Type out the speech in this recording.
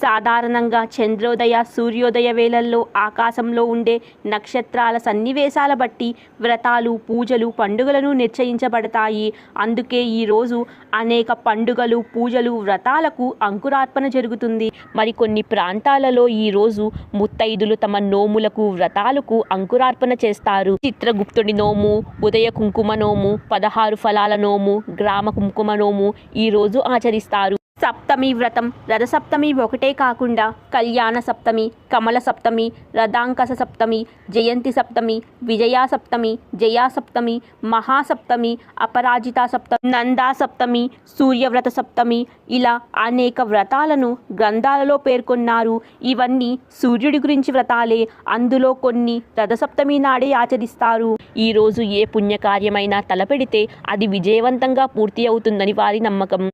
సాధారణంగా చంద్రోదయ సూర్యోదయ వేళల్లో ఆకాశంలో ఉండే నక్షత్రాల సన్నివేశాల బట్టి వ్రతాలు పూజలు పండుగలను నిశ్చయించబడతాయి. అందుకే ఈరోజు అనేక పండుగలు పూజలు వ్రతాలకు అంకురార్పణ జరుగుతుంది. మరికొన్ని ప్రాంతాలలో ఈరోజు ముత్తైదులు తమ నోములకు వ్రతాలకు అంకురార్పణ చేస్తారు. చిత్రగుప్తుడి నోము, ఉదయ కుంకుమ నోము, 16 ఫలాల నోము, గ్రామ కుంకుమ నోము ఈరోజు ఆచరిస్తారు. సప్తమి వ్రతం రథసప్తమి ఒకటే కాకుండా కళ్యాణ సప్తమి, కమల సప్తమి, రథాంకస సప్తమి, జయంతి సప్తమి, విజయా సప్తమి, జయా సప్తమి, మహాసప్తమి, అపరాజితా సప్తమి, నందా సప్తమి, సూర్యవ్రత సప్తమి ఇలా అనేక వ్రతాలను గ్రంథాలలో పేర్కొన్నారు. ఇవన్నీ సూర్యుడి గురించి వ్రతాలే. అందులో కొన్ని రథసప్తమి నాడే ఆచరిస్తారు. ఈరోజు ఏ పుణ్యకార్యమైనా తలపెడితే అది విజయవంతంగా పూర్తి అవుతుందని వారి నమ్మకం.